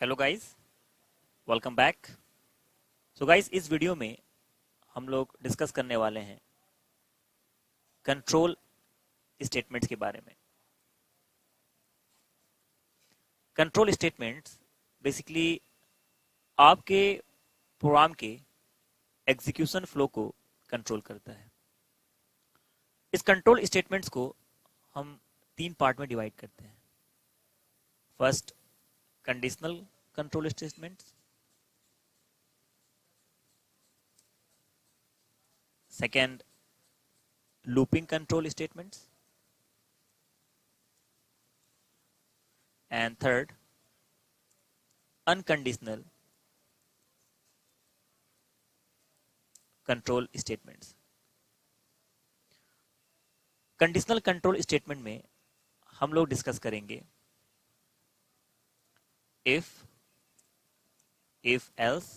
Hello guys, welcome back. So guys, इस video में हम लोग डिस्कस करने वाले हैं कंट्रोल स्टेटमेंट्स के बारे में। कंट्रोल स्टेटमेंट्स बेसिकली आपके प्रोग्राम के एग्जीक्यूशन फ्लो को कंट्रोल करता है। इस कंट्रोल स्टेटमेंट्स को हम तीन पार्ट में डिवाइड करते हैं। First, conditional control statements. Second, looping control statements, and third, unconditional control statements. Conditional control statement में हम लोग डिस्कस करेंगे if else,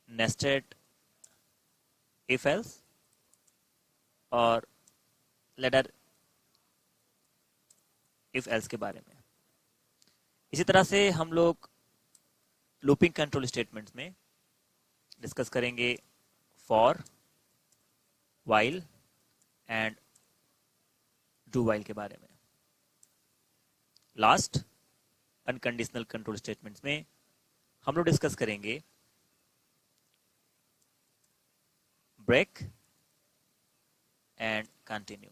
nested if else और लेडर if else के बारे में। इसी तरह से हम लोग लूपिंग कंट्रोल स्टेटमेंट्स में डिस्कस करेंगे for, while and do while के बारे में। लास्ट, अनकंडीशनल कंट्रोल स्टेटमेंट्स में हम लोग डिस्कस करेंगे ब्रेक एंड कंटिन्यू।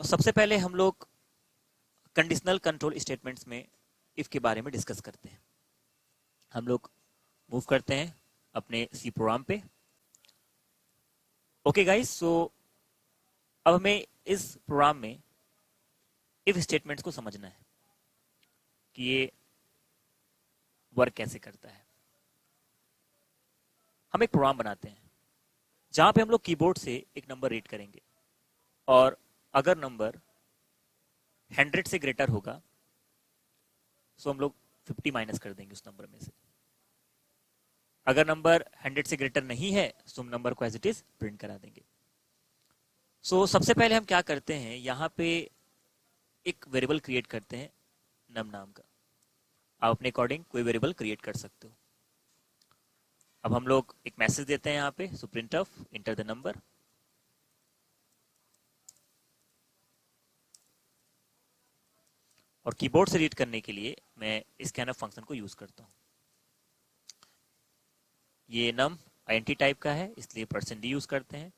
सबसे पहले हम लोग कंडीशनल कंट्रोल स्टेटमेंट्स में इफ के बारे में डिस्कस करते हैं। हम लोग मूव करते हैं अपने सी प्रोग्राम पे। ओके गाइस, सो अब हमें इस प्रोग्राम में इफ स्टेटमेंट्स को समझना है कि ये वर्क कैसे करता है। हम एक प्रोग्राम बनाते हैं जहां पे हम लोग कीबोर्ड से एक नंबर रीड करेंगे और अगर नंबर 100 से ग्रेटर होगा तो हम लोग 50 माइनस कर देंगे उस नंबर में से। अगर नंबर 100 से ग्रेटर नहीं है तो हम नंबर को एज इट इज प्रिंट करा देंगे। सबसे पहले हम क्या करते हैं, यहाँ पे एक वेरिएबल क्रिएट करते हैं नम नाम का। आप अपने अकॉर्डिंग कोई वेरिएबल क्रिएट कर सकते हो। अब हम लोग एक मैसेज देते हैं यहाँ पे, so print of enter the number. और कीबोर्ड से रीड करने के लिए मैं स्कैनफ फंक्शन को यूज करता हूँ। ये नम आईएनटी टाइप का है इसलिए %d यूज करते हैं।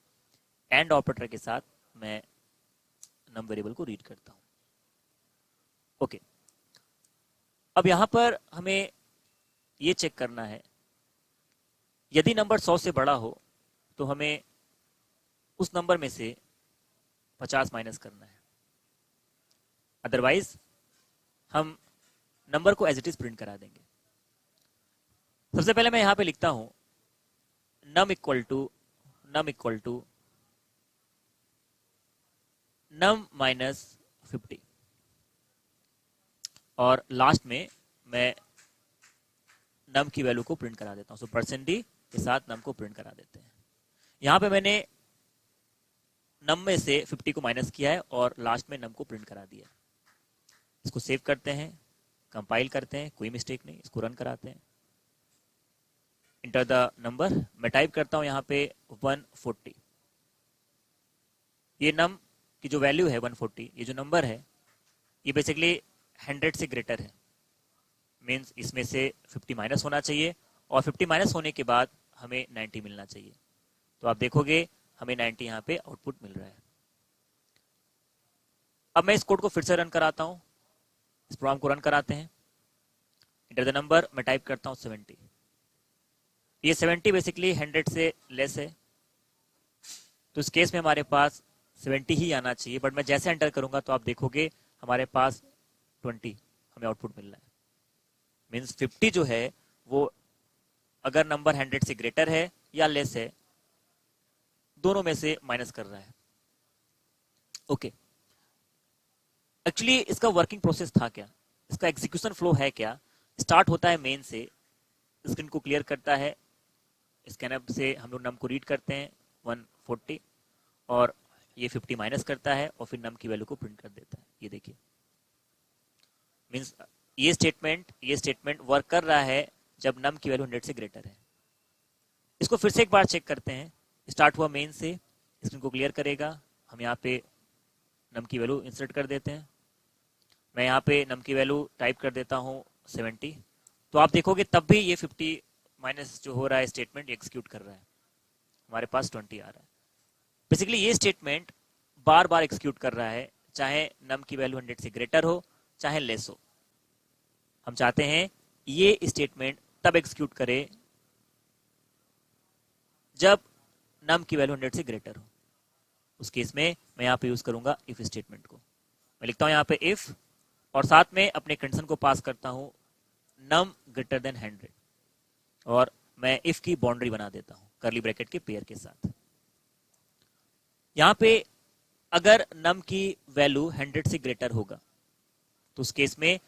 एंड ऑपरेटर के साथ मैं नम वेरिएबल को रीड करता हूँ। ओके, अब यहां पर हमें ये चेक करना है, यदि नंबर 100 से बड़ा हो तो हमें उस नंबर में से 50 माइनस करना है। अदरवाइज हम नंबर को एज इट इज प्रिंट करा देंगे। सबसे पहले मैं यहां पे लिखता हूं num equal to num minus 50 और लास्ट में मैं num की वैल्यू को प्रिंट करा देता हूं। %d के साथ num को प्रिंट करा देते हैं। यहां पे मैंने num में से 50 को माइनस किया है और लास्ट में num को प्रिंट करा दिया। इसको सेव करते हैं, कंपाइल करते हैं, कोई मिस्टेक नहीं, इसको रन कराते हैं। इंटर द नंबर, मैं टाइप करता हूं यहां पे 140। ये num की जो वैल्यू है 140, ये जो नंबर है ये बेसिकली 100 से ग्रेटर है। मीन्स इसमें से 50 माइनस होना चाहिए और 50 माइनस होने के बाद हमें 90 मिलना चाहिए। तो आप देखोगे हमें 90 यहाँ पे आउटपुट मिल रहा है। अब मैं इस कोड को फिर से रन कराता हूँ। इस प्रोग्राम को रन कराते हैं। इंटर द नंबर, मैं टाइप करता हूँ 70। ये 70 बेसिकली 100 से लेस है, तो इस केस में हमारे पास 70 ही आना चाहिए। बट मैं जैसे एंटर करूंगा तो आप देखोगे हमारे पास 20 हमें आउटपुट मिल रहा है। मीन्स 50 जो है वो अगर नंबर 100 से ग्रेटर है या लेस है, दोनों में से माइनस कर रहा है। ओके, एक्चुअली इसका वर्किंग प्रोसेस था क्या, इसका एग्जीक्यूशन फ्लो है क्या। स्टार्ट होता है मेन से, स्क्रीन को क्लियर करता है, स्कैनअप से हम लोग नम को रीड करते हैं 140 और ये 50 माइनस करता है और फिर नम की वैल्यू को प्रिंट कर देता है। ये देखिए, मींस ये स्टेटमेंट वर्क कर रहा है जब नम की वैल्यू 100 से ग्रेटर है। इसको फिर से एक बार चेक करते हैं। स्टार्ट हुआ मेन से, स्क्रीन को क्लियर करेगा। हम यहाँ पे नम की वैल्यू इंसर्ट कर देते हैं। मैं यहाँ पे नम की वैल्यू टाइप कर देता हूँ 70। तो आप देखोगे तब भी ये 50 माइनस जो हो रहा है स्टेटमेंट एग्जीक्यूट कर रहा है, हमारे पास 20 आ रहा है। बेसिकली ये स्टेटमेंट बार बार एग्जीक्यूट कर रहा है, चाहे नम की वैल्यू 100 से ग्रेटर हो चाहे लेस हो। हम चाहते हैं ये स्टेटमेंट तब एग्जीक्यूट करे जब नम की वैल्यू 100 से ग्रेटर हो। उस केस में मैं यहाँ पे यूज करूंगा इफ स्टेटमेंट को। मैं लिखता हूं यहाँ पे इफ और साथ में अपने कंडीशन को पास करता हूं नम ग्रेटर देन 100 और मैं इफ की बाउंड्री बना देता हूं कर्ली ब्रैकेट के पेयर के साथ। यहाँ पे अगर नम की वैल्यू 100 से ग्रेटर होगा तो उस केस में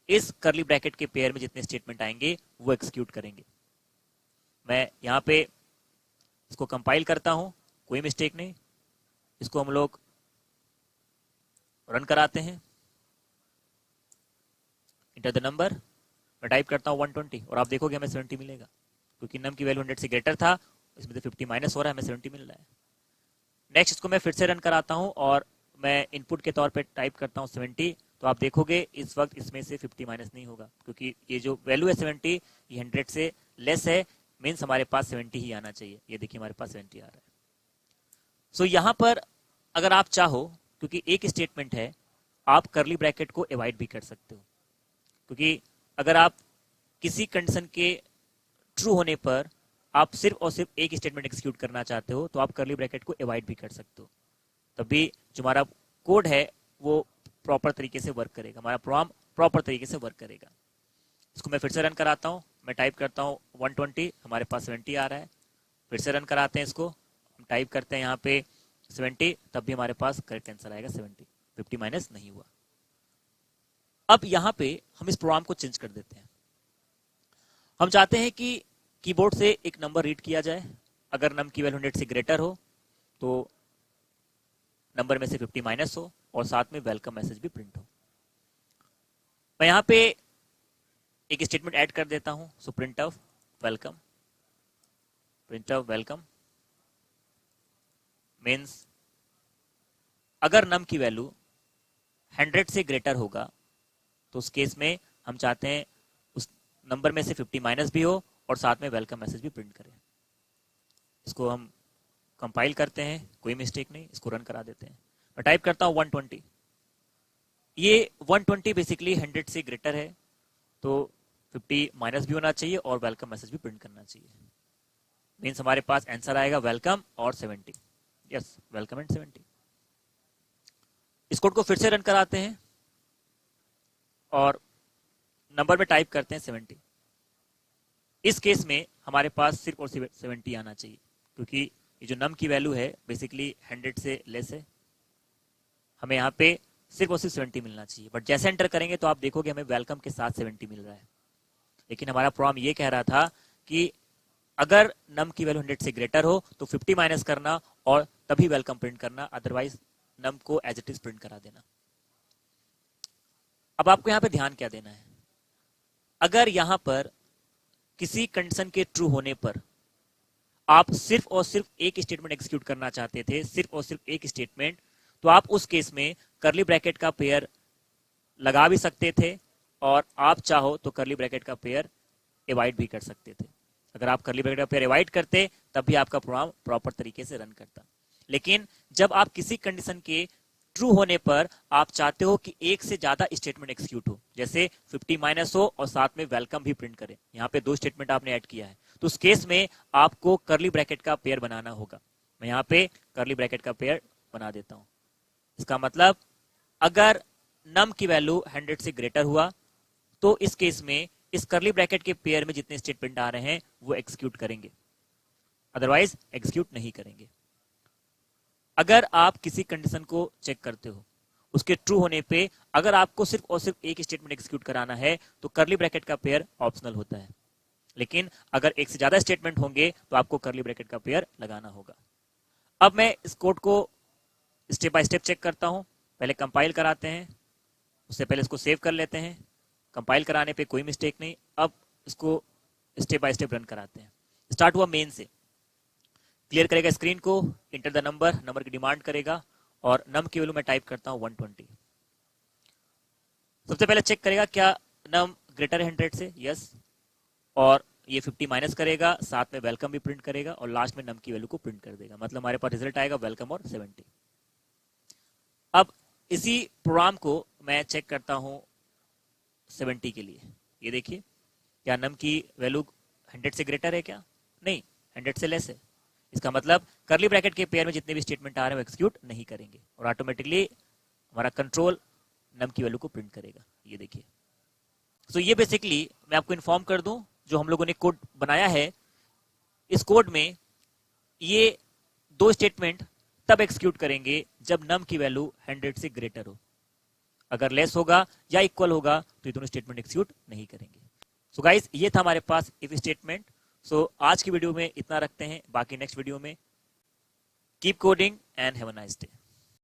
इस कर्ली ब्रैकेट के पेयर में जितने स्टेटमेंट आएंगे वो एक्सिक्यूट करेंगे। मैं यहाँ पे इसको कंपाइल करता हूं, कोई मिस्टेक नहीं। इसको हम लोग रन कराते हैं। इंटर द नंबर, मैं टाइप करता हूं 120 और आप देखोगे हमें 70 मिलेगा, क्योंकि नम की वैल्यू 100 से ग्रेटर था, इसमें तो 50 माइनस हो रहा है, हमें 70 मिल रहा है। नेक्स्ट इसको मैं फिर से रन कराता हूं और मैं इनपुट के तौर पे टाइप करता हूं 70। तो आप देखोगे इस वक्त इसमें से 50 माइनस नहीं होगा, क्योंकि ये जो वैल्यू है 70 ये 100 से लेस है, मीन्स हमारे पास 70 ही आना चाहिए। ये देखिए हमारे पास 70 आ रहा है। सो यहां पर अगर आप चाहो, क्योंकि एक स्टेटमेंट है, आप कर्ली ब्रैकेट को अवॉइड भी कर सकते हो, क्योंकि अगर आप किसी कंडीशन के ट्रू होने पर आप सिर्फ और सिर्फ एक स्टेटमेंट एग्जीक्यूट करना चाहते हो तो आप कर्ली ब्रैकेट को अवॉइड भी कर सकते हो, तभी जो हमारा कोड है वो प्रॉपर तरीके से वर्क करेगा, हमारा प्रोग्राम प्रॉपर तरीके से वर्क करेगा। इसको मैं फिर से रन कराता हूं। मैं टाइप करता हूं 120, हमारे पास 70 आ रहा है। फिर से रन कराते हैं इसको, हम टाइप करते हैं यहाँ पे 70, तब भी हमारे पास करेक्ट आंसर आएगा 70, 50 माइनस नहीं हुआ। अब यहाँ पे हम इस प्रोग्राम को चेंज कर देते हैं। हम चाहते हैं कि कीबोर्ड से एक नंबर रीड किया जाए, अगर नम की वैल्यू 100 से ग्रेटर हो तो नंबर में से 50 माइनस हो और साथ में वेलकम मैसेज भी प्रिंट हो। मैं यहाँ पे एक स्टेटमेंट ऐड कर देता हूं, so print of welcome. Print of welcome means अगर नम की वैल्यू 100 से ग्रेटर होगा तो उस केस में हम चाहते हैं उस नंबर में से 50 माइनस भी हो और साथ में वेलकम मैसेज भी प्रिंट करें। इसको हम कंपाइल करते हैं, कोई मिस्टेक नहीं, इसको रन करा देते हैं। मैं टाइप करता हूं 120। ये 120 बेसिकली 100 से ग्रेटर है, तो 50 माइनस भी होना चाहिए और वेलकम मैसेज भी प्रिंट करना चाहिए। मीन्स हमारे पास आंसर आएगा वेलकम और 70। Yes, welcome and 70। इस कोड को फिर से रन कराते हैं और नंबर में टाइप करते हैं 70। इस केस में हमारे पास सिर्फ और सिर्फ 70 आना चाहिए, क्योंकि ये जो नम की वैल्यू है बेसिकली 100 से लेस है, हमें यहाँ पे सिर्फ और सिर्फ 70 मिलना चाहिए। बट जैसे एंटर करेंगे तो आप देखोगे हमें वेलकम के साथ 70 मिल रहा है, लेकिन हमारा प्रोग्राम ये कह रहा था कि अगर नम की वैल्यू 100 से ग्रेटर हो तो 50 माइनस करना और तभी वेलकम प्रिंट करना, अदरवाइज नम को एज इट इज प्रिंट करा देना। अब आपको यहाँ पे ध्यान क्या देना है, अगर यहाँ पर किसी कंडीशन के ट्रू होने पर आप सिर्फ और सिर्फ एक स्टेटमेंट एग्जीक्यूट करना चाहते थे, सिर्फ और सिर्फ एक स्टेटमेंट, तो आप उस केस में कर्ली ब्रैकेट का पेयर लगा भी सकते थे और आप चाहो तो कर्ली ब्रैकेट का पेयर अवॉइड भी कर सकते थे। अगर आप कर्ली ब्रैकेट का पेयर अवॉइड करते तब भी आपका प्रोग्राम प्रॉपर तरीके से रन करता। लेकिन जब आप किसी कंडीशन के ट्रू होने पर आप चाहते हो कि एक से ज्यादा स्टेटमेंट एग्जीक्यूट हो, जैसे 50 माइनस हो और साथ में वेलकम भी प्रिंट करें, यहाँ पे 2 स्टेटमेंट आपने ऐड किया है, तो उस केस में आपको कर्ली ब्रैकेट का पेयर बनाना होगा। मैं यहाँ पे कर्ली ब्रैकेट का पेयर बना देता हूं। इसका मतलब अगर नम की वैल्यू 100 से ग्रेटर हुआ तो इस केस में इस कर्ली ब्रैकेट के पेयर में जितने स्टेटमेंट आ रहे हैं वो एग्जीक्यूट करेंगे, अदरवाइज एग्जीक्यूट नहीं करेंगे। अगर आप किसी कंडीशन को चेक करते हो, उसके ट्रू होने पे अगर आपको सिर्फ और सिर्फ एक स्टेटमेंट एग्जीक्यूट कराना है तो कर्ली ब्रैकेट का पेयर ऑप्शनल होता है, लेकिन अगर एक से ज्यादा स्टेटमेंट होंगे तो आपको कर्ली ब्रैकेट का पेयर लगाना होगा। अब मैं इस कोड को स्टेप बाय स्टेप चेक करता हूँ। पहले कंपाइल कराते हैं, उससे पहले इसको सेव कर लेते हैं। कंपाइल कराने पे कोई मिस्टेक नहीं। अब इसको स्टेप बाय स्टेप रन कराते हैं। स्टार्ट हुआ मेन से, क्लियर करेगा स्क्रीन को, इंटर द नंबर की डिमांड करेगा और नम की वैल्यू मैं टाइप करता हूँ 120। सबसे पहले चेक करेगा क्या नम ग्रेटर है 100 से, यस, और ये 50 माइनस करेगा, साथ में वेलकम भी प्रिंट करेगा और लास्ट में नम की वैल्यू को प्रिंट कर देगा। मतलब हमारे पास रिजल्ट आएगा वेलकम और 70। अब इसी प्रोग्राम को मैं चेक करता हूं 70 के लिए। ये देखिए, क्या नम की वैल्यू 100 से ग्रेटर है क्या? नहीं, 100 से लेस है। इसका मतलब करली ब्रैकेट के पेयर में जितने भी स्टेटमेंट आ रहे हैं वो एक्सिक्यूट नहीं करेंगे और ऑटोमेटिकली हमारा कंट्रोल नम की वैल्यू को प्रिंट करेगा। ये देखिए। सो ये बेसिकली मैं आपको इन्फॉर्म कर दूं, जो हम लोगों ने कोड बनाया है, इस कोड में ये दो स्टेटमेंट तब एक्सिक्यूट करेंगे जब नम की वैल्यू 100 से ग्रेटर हो। अगर लेस होगा या इक्वल होगा तो ये दोनों स्टेटमेंट एक्सिक्यूट नहीं करेंगे। सो गाइस, ये था हमारे पास इफ स्टेटमेंट। सो आज की वीडियो में इतना रखते हैं, बाकी नेक्स्ट वीडियो में। Keep coding and have a nice day.